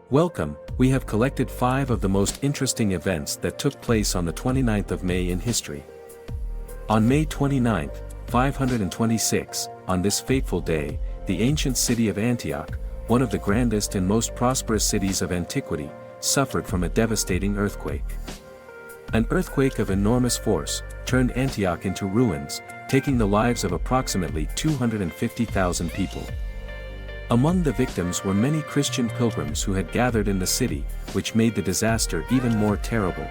Welcome, we have collected 5 of the most interesting events that took place on the 29th of May in history. On May 29, 526, on this fateful day, the ancient city of Antioch, one of the grandest and most prosperous cities of antiquity, suffered from a devastating earthquake. An earthquake of enormous force turned Antioch into ruins, taking the lives of approximately 250,000 people. Among the victims were many Christian pilgrims who had gathered in the city, which made the disaster even more terrible.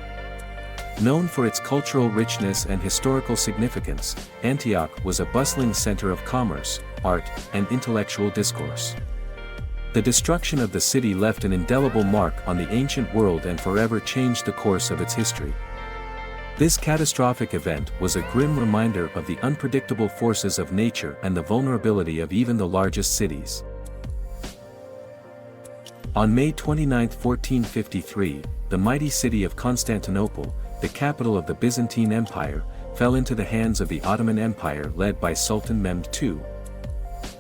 Known for its cultural richness and historical significance, Antioch was a bustling center of commerce, art, and intellectual discourse. The destruction of the city left an indelible mark on the ancient world and forever changed the course of its history. This catastrophic event was a grim reminder of the unpredictable forces of nature and the vulnerability of even the largest cities. On May 29, 1453, the mighty city of Constantinople, the capital of the Byzantine Empire, fell into the hands of the Ottoman Empire led by Sultan Mehmed II.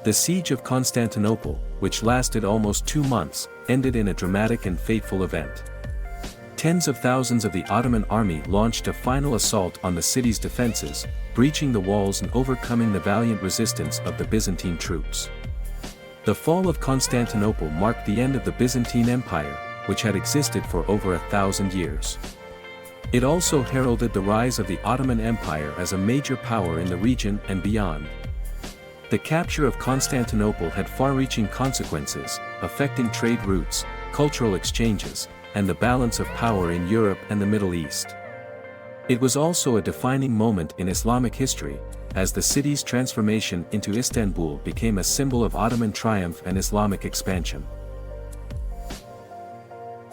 The siege of Constantinople, which lasted almost 2 months, ended in a dramatic and fateful event. Tens of thousands of the Ottoman army launched a final assault on the city's defenses, breaching the walls and overcoming the valiant resistance of the Byzantine troops. The fall of Constantinople marked the end of the Byzantine Empire, which had existed for over 1,000 years. It also heralded the rise of the Ottoman Empire as a major power in the region and beyond. The capture of Constantinople had far-reaching consequences, affecting trade routes, cultural exchanges, and the balance of power in Europe and the Middle East. It was also a defining moment in Islamic history, as the city's transformation into Istanbul became a symbol of Ottoman triumph and Islamic expansion.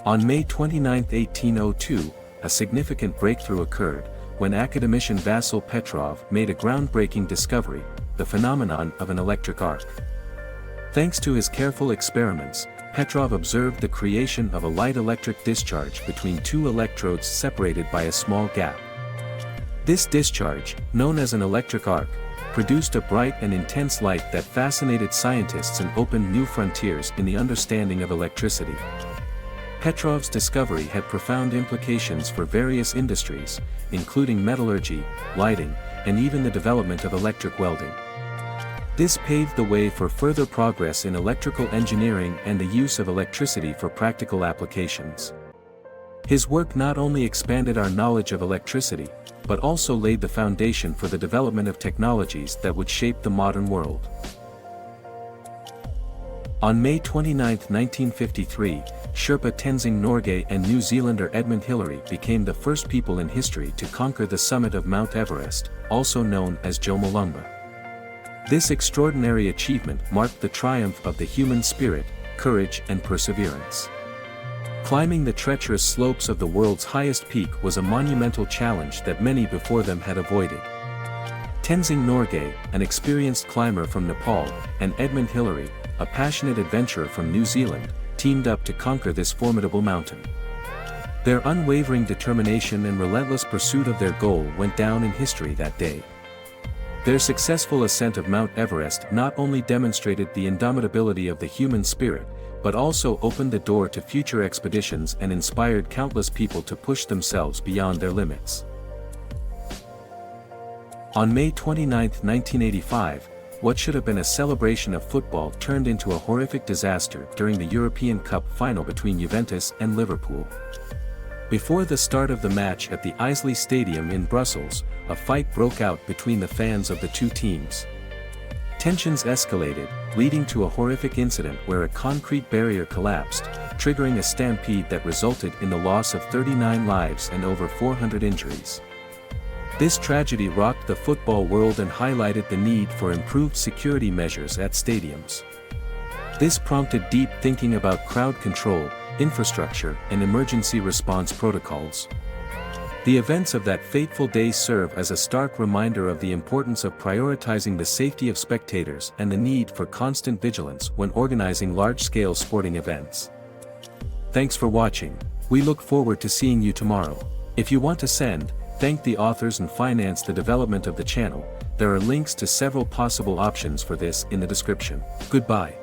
On May 29, 1802, a significant breakthrough occurred, when academician Vasil Petrov made a groundbreaking discovery, the phenomenon of an electric arc. Thanks to his careful experiments, Petrov observed the creation of a light electric discharge between 2 electrodes separated by a small gap. This discharge, known as an electric arc, produced a bright and intense light that fascinated scientists and opened new frontiers in the understanding of electricity. Petrov's discovery had profound implications for various industries, including metallurgy, lighting, and even the development of electric welding. This paved the way for further progress in electrical engineering and the use of electricity for practical applications. His work not only expanded our knowledge of electricity, but also laid the foundation for the development of technologies that would shape the modern world. On May 29, 1953, Sherpa Tenzing Norgay and New Zealander Edmund Hillary became the first people in history to conquer the summit of Mount Everest, also known as Jomolungma. This extraordinary achievement marked the triumph of the human spirit, courage and perseverance. Climbing the treacherous slopes of the world's highest peak was a monumental challenge that many before them had avoided. Tenzing Norgay, an experienced climber from Nepal, and Edmund Hillary, a passionate adventurer from New Zealand, teamed up to conquer this formidable mountain. Their unwavering determination and relentless pursuit of their goal went down in history that day. Their successful ascent of Mount Everest not only demonstrated the indomitability of the human spirit, but also opened the door to future expeditions and inspired countless people to push themselves beyond their limits. On May 29, 1985, what should have been a celebration of football turned into a horrific disaster during the European Cup final between Juventus and Liverpool. Before the start of the match at the Eisele Stadium in Brussels, a fight broke out between the fans of the two teams. Tensions escalated, leading to a horrific incident where a concrete barrier collapsed, triggering a stampede that resulted in the loss of 39 lives and over 400 injuries. This tragedy rocked the football world and highlighted the need for improved security measures at stadiums. This prompted deep thinking about crowd control, infrastructure, and emergency response protocols. The events of that fateful day serve as a stark reminder of the importance of prioritizing the safety of spectators and the need for constant vigilance when organizing large-scale sporting events. Thanks for watching. We look forward to seeing you tomorrow. If you want to send, thank the authors and finance the development of the channel, there are links to several possible options for this in the description. Goodbye.